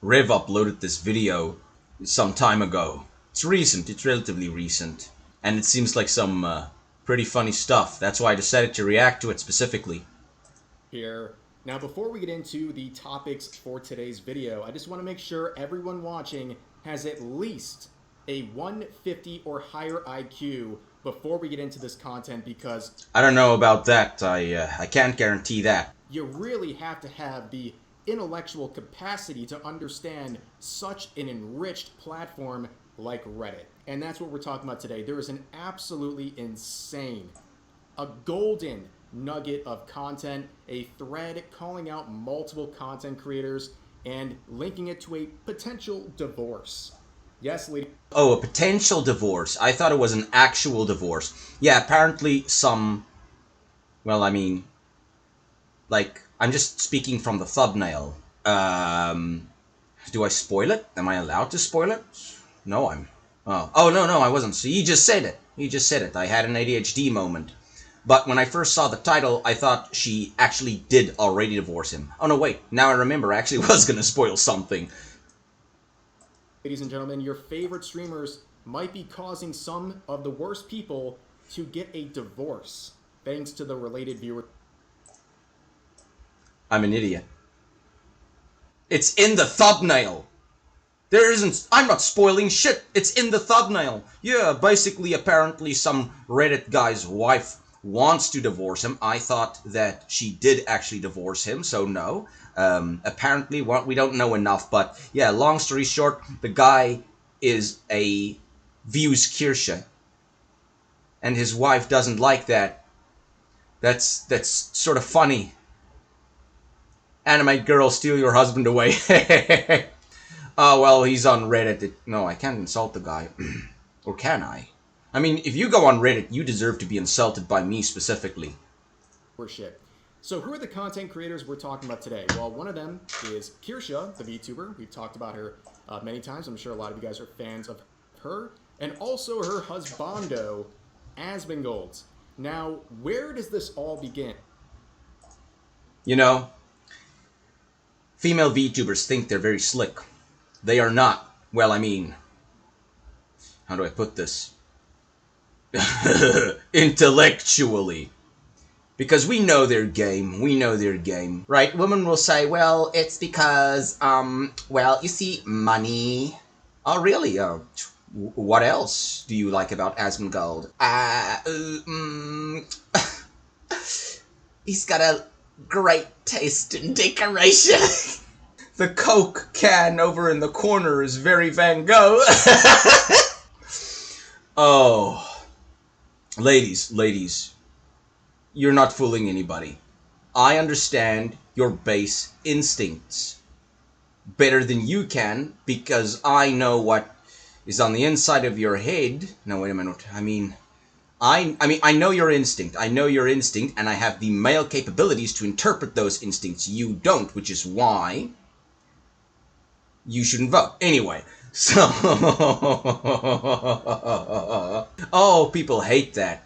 Riv uploaded this video some time ago. It's recent, it's relatively recent. And it seems like some pretty funny stuff. That's why I decided to react to it specifically. Here. Now, before we get into the topics for today's video, I just want to make sure everyone watching has at least a 150 or higher IQ before we get into this content, because I don't know about that. I can't guarantee that. you really have to have the intellectual capacity to understand such an enriched platform like Reddit. And that's what we're talking about today. There is an absolutely insane, a golden nugget of content, a thread calling out multiple content creators and linking it to a potential divorce. Yes, lady. Oh, a potential divorce. I thought it was an actual divorce. Yeah, apparently some... Well, I mean... Like, I'm just speaking from the thumbnail. Do I spoil it? Am I allowed to spoil it? No, I'm... Oh, no, I wasn't. So you just said it. You just said it. I had an ADHD moment. But when I first saw the title, I thought she actually did already divorce him. Oh, no, wait. Now I remember. I actually was gonna spoil something. Ladies and gentlemen, your favorite streamers might be causing some of the worst people to get a divorce, thanks to the related viewer. I'm an idiot. It's in the thumbnail. There isn't... I'm not spoiling shit. It's in the thumbnail. Yeah, basically, apparently some Reddit guy's wife wants to divorce him. I thought that she did actually divorce him, so no. Apparently, well, we don't know enough, but yeah, long story short, the guy is a views Kirsche, and his wife doesn't like that. That's sort of funny. Anime girl, steal your husband away. Oh, well, he's on Reddit. No, I can't insult the guy. Or can I? I mean, if you go on Reddit, you deserve to be insulted by me specifically. Shit. So who are the content creators we're talking about today? Well, one of them is Kirsche, the VTuber. We've talked about her many times. I'm sure a lot of you guys are fans of her. And also her husbando, Asmongold. Now, where does this all begin? You know, female VTubers think they're very slick. They are not. Well, I mean, how do I put this? Intellectually. Because we know their game. We know their game. Right? Women will say, well, it's because, well, you see, money. Oh, really? What else do you like about Asmongold? He's got a great taste in decoration. The Coke can over in the corner is very Van Gogh. Oh. Ladies, you're not fooling anybody. I understand your base instincts better than you can, because I know what is on the inside of your head. No, wait a minute. I mean, I know your instinct. I know your instinct, and I have the male capabilities to interpret those instincts. You don't, which is why you shouldn't vote. Anyway, so... Oh, people hate that.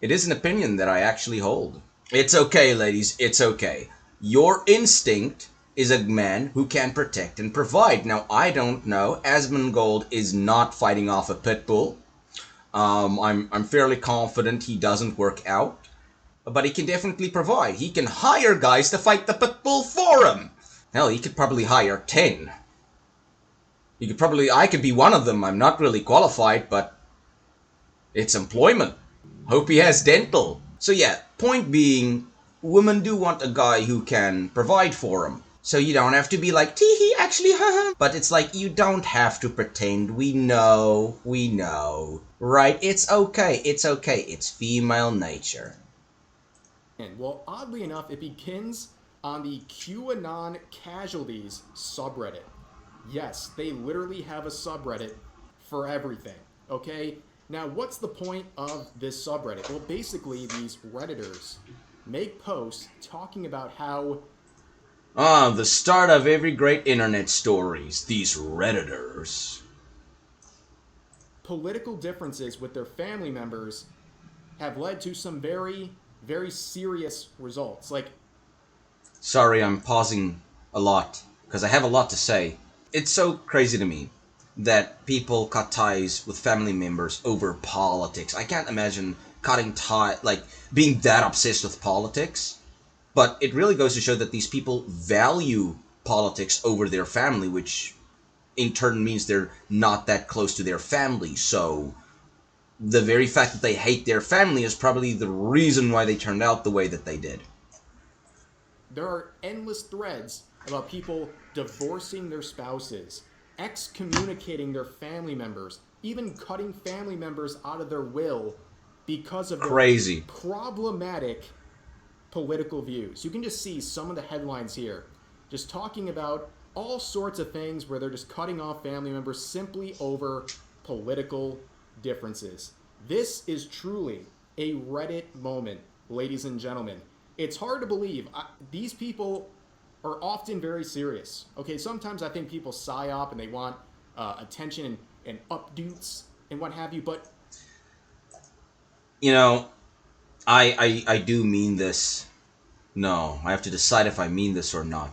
It is an opinion that I actually hold. It's okay, ladies, it's okay. Your instinct is a man who can protect and provide. Now, I don't know. Asmongold is not fighting off a pit bull. I'm fairly confident he doesn't work out. But he can definitely provide. He can hire guys to fight the pit bull for him. Hell, he could probably hire 10. I could be one of them. I'm not really qualified, but it's employment. Hope he has dental. So yeah, point being, women do want a guy who can provide for them. So you don't have to be like, tee-hee, actually, haha. But it's like, you don't have to pretend. We know. Right? It's okay. It's female nature. And well, oddly enough, it begins on the QAnon Casualties subreddit. Yes, they literally have a subreddit for everything, okay? Now, what's the point of this subreddit? Well, basically, these Redditors make posts talking about how... the start of every great internet stories, these Redditors. Political differences with their family members have led to some very, very serious results. Like, Sorry, I'm pausing a lot because I have a lot to say. It's so crazy to me that people cut ties with family members over politics. I can't imagine cutting tie like being that obsessed with politics. But it really goes to show that these people value politics over their family, which in turn means they're not that close to their family. So the very fact that they hate their family is probably the reason why they turned out the way that they did. There are endless threads about people divorcing their spouses, excommunicating their family members, even cutting family members out of their will because of their Crazy. problematic political views. You can just see some of the headlines here, just talking about all sorts of things where they're just cutting off family members simply over political differences. This is truly a Reddit moment, ladies and gentlemen. It's hard to believe. These people are often very serious. Okay, sometimes I think people psyop and they want attention and updates and what have you, but You know, I do mean this. No, I have to decide if I mean this or not.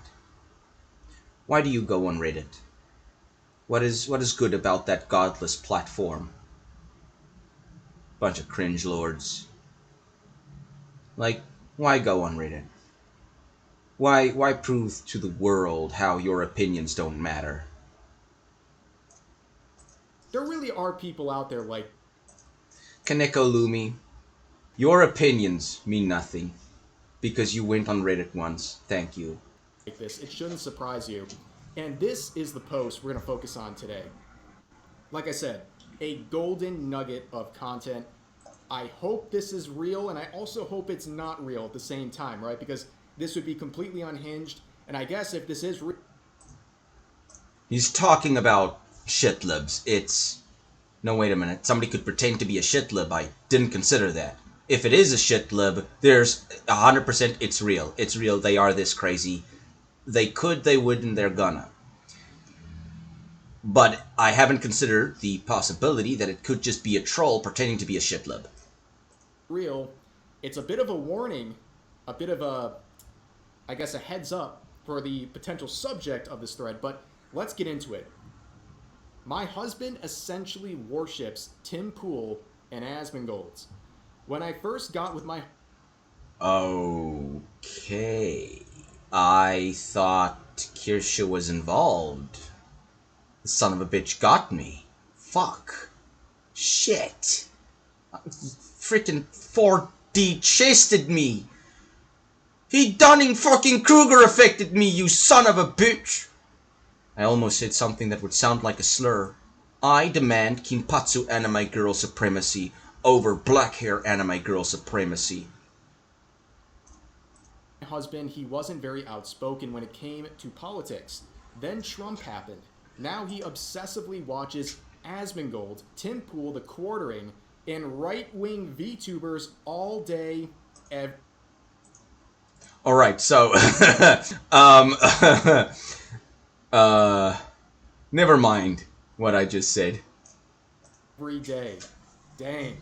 Why do you go on Reddit? What is good about that godless platform? Bunch of cringe lords. Like, why go on Reddit? Why prove to the world how your opinions don't matter? there really are people out there like Kaneko Lumi, your opinions mean nothing because you went on Reddit once. Thank you. this. It shouldn't surprise you. And this is the post we're going to focus on today. Like I said, a golden nugget of content. I hope this is real, and I also hope it's not real at the same time, right? Because this would be completely unhinged. And I guess if this is real, He's talking about shitlibs. It's... No, wait a minute. Somebody could pretend to be a shitlib. I didn't consider that. If it is a shitlib, there's 100% it's real. It's real. They are this crazy. They could, they would, and they're gonna. But I haven't considered the possibility that it could just be a troll pretending to be a shitlib. it's a bit of a warning, a bit of a, I guess, a heads up for the potential subject of this thread. But let's get into it. My husband essentially worships Tim Pool and Asmongold's. When I first got with my Okay. I thought Kirsche was involved. The son of a bitch got me. Fuck. Shit. Freaking 4D chested me. He Dunning fucking Kruger affected me, you son of a bitch. I almost said something that would sound like a slur. I demand Kinpatsu anime girl supremacy over black hair anime girl supremacy. husband, he wasn't very outspoken when it came to politics. Then Trump happened. Now he obsessively watches Asmongold, Tim Pool, The Quartering, and right-wing VTubers all day, Alright, so... never mind what I just said. every day. Dang.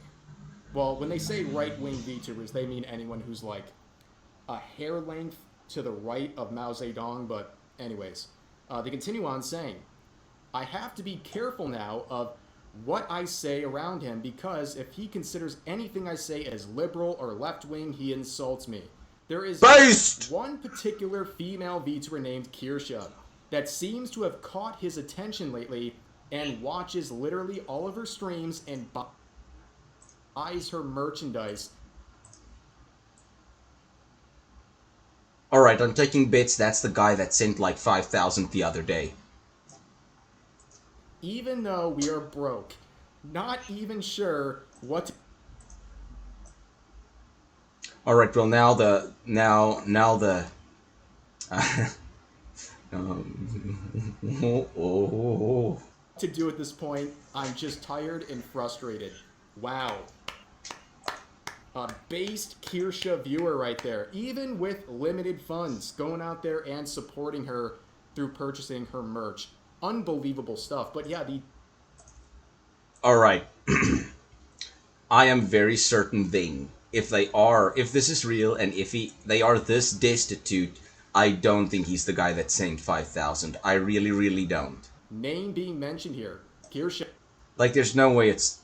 Well, when they say right-wing VTubers, they mean anyone who's like a hair length to the right of Mao Zedong, but anyways. They continue on saying, I have to be careful now of what I say around him because if he considers anything I say as liberal or left-wing, he insults me. There is Based! one particular female VTuber named Kirsche that seems to have caught his attention lately and watches literally all of her streams and buys her merchandise. Alright, I'm taking bits. That's the guy that sent like 5,000 the other day. Even though we are broke, not even sure what to... Alright, well now the... to do at this point. I'm just tired and frustrated. Wow. A based Kirsche viewer right there. Even with limited funds, going out there and supporting her through purchasing her merch. Unbelievable stuff. But yeah, the... Alright. I am very certain if this is real and if they are this destitute I don't think he's the guy that saying 5,000. I really, really don't. Name being mentioned here. Kirsha. Like, there's no way it's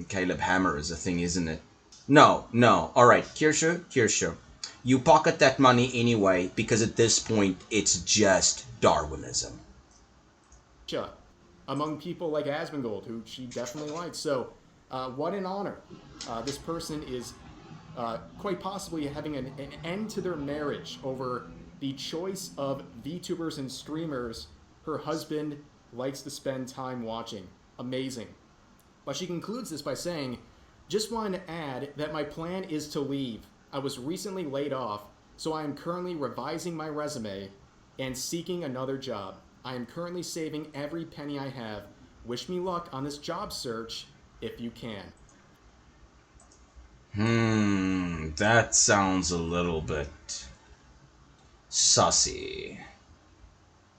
Caleb Hammer is a thing, isn't it? No, no. All right, Kirsha. You pocket that money anyway because at this point it's just Darwinism. Among people like Asmongold, who she definitely likes. So, what an honor. This person is quite possibly having an end to their marriage over the choice of VTubers and streamers her husband likes to spend time watching. Amazing. But she concludes this by saying, just wanted to add that my plan is to leave. I was recently laid off, so I am currently revising my resume and seeking another job. I am currently saving every penny I have. Wish me luck on this job search if you can. That sounds a little bit sussy.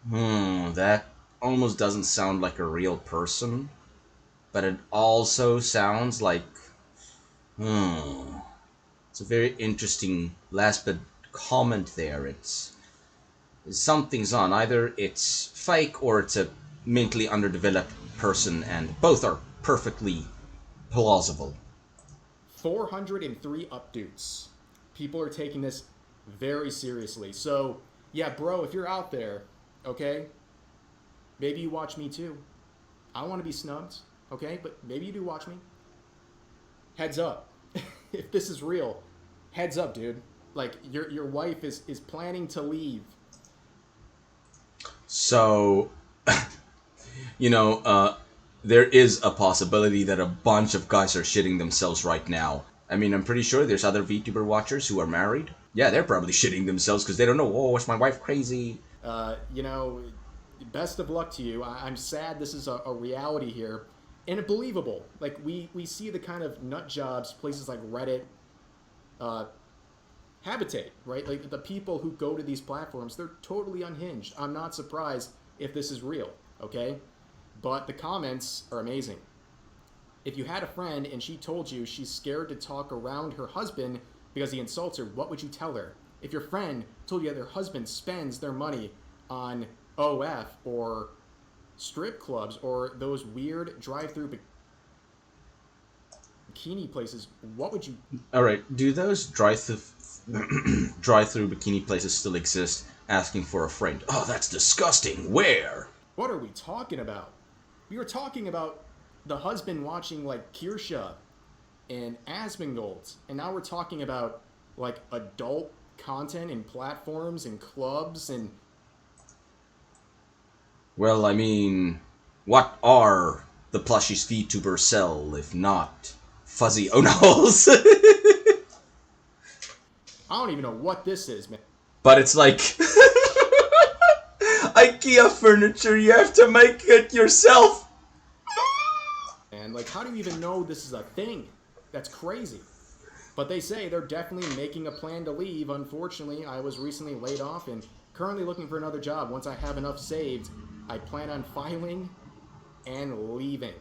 That almost doesn't sound like a real person, but it also sounds like, it's a very interesting last bit comment there. It's something's on. Either it's fake or it's a mentally underdeveloped person, and both are perfectly plausible. 403 updates. People are taking this very seriously. So, yeah, bro, if you're out there, okay, maybe you watch me too. I don't want to be snubbed, okay, but maybe you do watch me. Heads up. If this is real, heads up, dude. Like, your wife is planning to leave. So, you know, there is a possibility that a bunch of guys are shitting themselves right now. I mean, I'm pretty sure there's other VTuber watchers who are married. Yeah, they're probably shitting themselves because they don't know, oh, is my wife crazy? You know, best of luck to you. I'm sad this is a reality here. And believable. Like, we see the kind of nut jobs places like Reddit habitate, right? Like, the people who go to these platforms, they're totally unhinged. I'm not surprised if this is real, okay? But the comments are amazing. If you had a friend and she told you she's scared to talk around her husband because he insults her, what would you tell her? If your friend told you that their husband spends their money on OF or strip clubs or those weird drive-through bikini places, what would you... All right, do those drive-through bikini places still exist? Asking for a friend. Oh, that's disgusting. Where? What are we talking about? We were talking about the husband watching, like, Kirsha and Asmongold, and now we're talking about, like, adult content and platforms and clubs and... Well, I mean, what are the plushies VTubers sell if not fuzzy onals? I don't even know what this is, man. But it's like IKEA furniture, you have to make it yourself. And, like, how do you even know this is a thing? That's crazy. But they say they're definitely making a plan to leave. Unfortunately, I was recently laid off and currently looking for another job. Once I have enough saved, I plan on filing and leaving.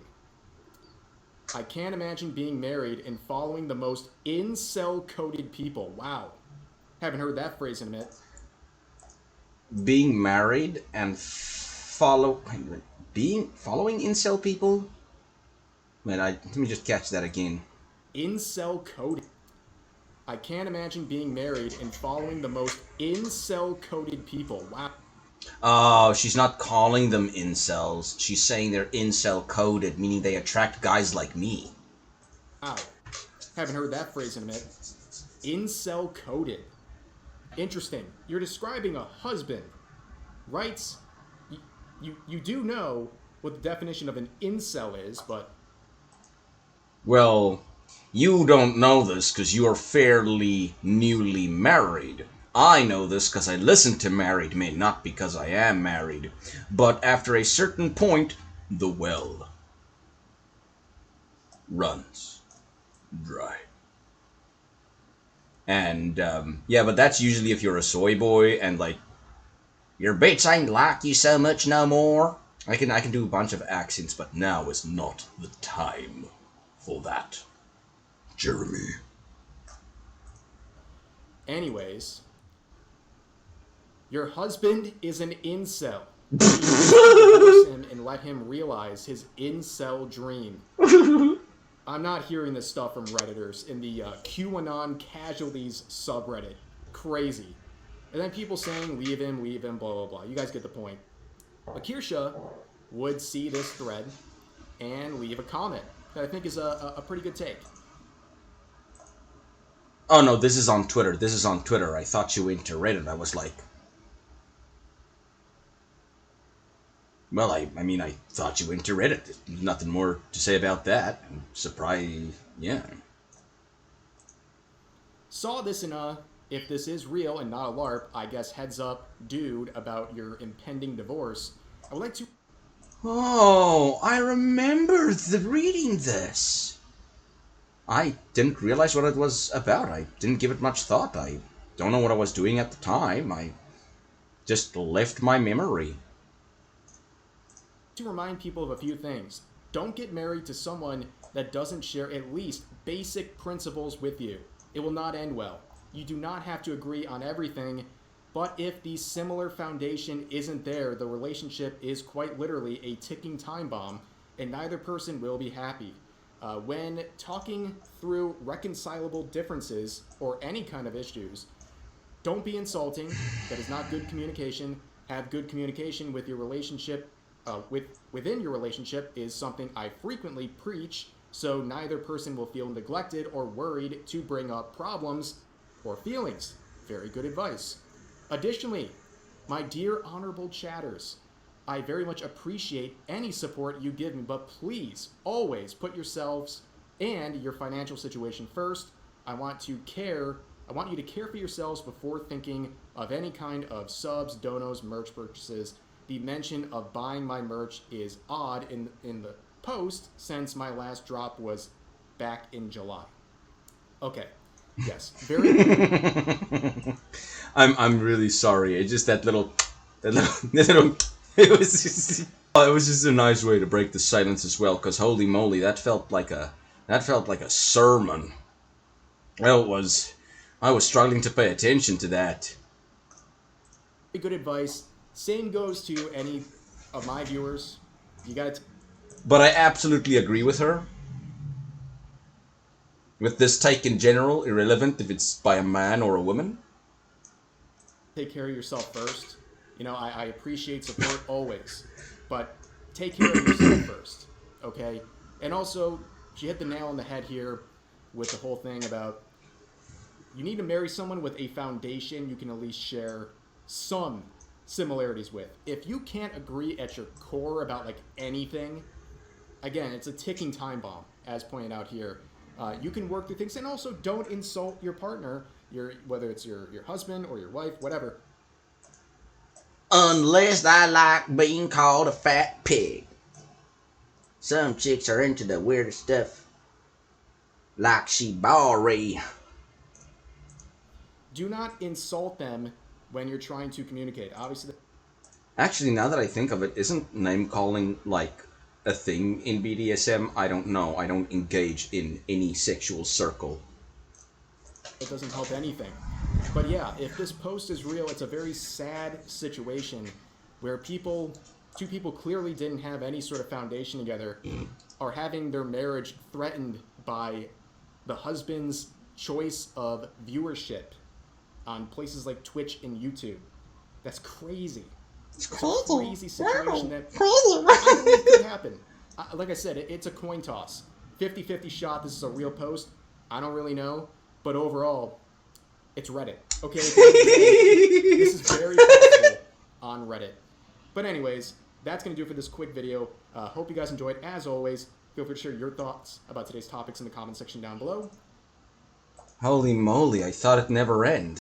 I can't imagine being married and following the most incel-coded people. Wow. Haven't heard that phrase in a minute. Being married and following incel people? Let me just catch that again. Incel-coded. I can't imagine being married and following the most incel-coded people. Wow. Oh, she's not calling them incels. She's saying they're incel-coded, meaning they attract guys like me. Wow. Haven't heard that phrase in a minute. Incel-coded. Interesting. You're describing a husband, right? You do know what the definition of an incel is, but... Well, you don't know this because you are fairly newly married. I know this because I listen to married men, not because I am married. But after a certain point, the well runs dry. And, yeah, but that's usually if you're a soy boy and, like, your bitch ain't like you so much no more. I can do a bunch of accents, but now is not the time for that. Jeremy. Anyways, Your husband is an incel. You need to divorce him and let him realize his incel dream. I'm not hearing this stuff from Redditors in the QAnon casualties subreddit. Crazy. And then people saying, leave him, blah, blah, blah. You guys get the point. Akirsha would see this thread and leave a comment that I think is a pretty good take. Oh no, this is on Twitter. This is on Twitter. I thought you went to Reddit. I was like... Well, I mean, I thought you went to Reddit. There's nothing more to say about that. I'm surprised, yeah. Saw this in a, if this is real and not a LARP, I guess heads up, dude, about your impending divorce. I would like to... Oh, I remember reading this. I didn't realize what it was about. I didn't give it much thought. I don't know what I was doing at the time. I just left my memory. To remind people of a few things. Don't get married to someone that doesn't share at least basic principles with you. It will not end well. You do not have to agree on everything, but if the similar foundation isn't there, the relationship is quite literally a ticking time bomb, and neither person will be happy. When talking through reconcilable differences or any kind of issues, don't be insulting. That is not good communication. Have good communication with your relationship. Within your relationship is something I frequently preach, so neither person will feel neglected or worried to bring up problems or feelings. Very good advice. Additionally, my dear honorable chatters, I very much appreciate any support you give me, but please always put yourselves and your financial situation first. I want you to care for yourselves before thinking of any kind of subs, donos, merch purchases. The mention of buying my merch is odd in the post since my last drop was back in July. Okay. Yes. Very good. I'm really sorry. It's just that little it was just a nice way to break the silence as well, because holy moly, that felt like a sermon. Well, it was. I was struggling to pay attention to that. Good advice. Same goes to any of my viewers. You gotta... But I absolutely agree with her. With this take in general, irrelevant if it's by a man or a woman. Take care of yourself first. You know, I appreciate support always. But take care of yourself first. Okay? And also, she hit the nail on the head here with the whole thing about you need to marry someone with a foundation you can at least share some similarities with. If you can't agree at your core about like anything, again, it's a ticking time bomb, as pointed out here. You can work through things, and also don't insult your partner, whether it's your husband or your wife, whatever. Unless I like being called a fat pig. Some chicks are into the weirdest stuff. Like shibari. Do not insult them when you're trying to communicate. Obviously. Actually, now that I think of it, isn't name calling like a thing in BDSM? I don't know. I don't engage in any sexual circle. It doesn't help anything. But yeah, if this post is real, it's a very sad situation where two people clearly didn't have any sort of foundation together, are having their marriage threatened by the husband's choice of viewership on places like Twitch and YouTube. That's crazy. It's a crazy situation that I believe could happen. Like I said, it's a coin toss. 50-50 shot, this is a real post. I don't really know. But overall, it's Reddit. Okay? This is very possible on Reddit. But anyways, that's going to do it for this quick video. Hope you guys enjoyed. As always, feel free to share your thoughts about today's topics in the comment section down below. Holy moly, I thought it never ended.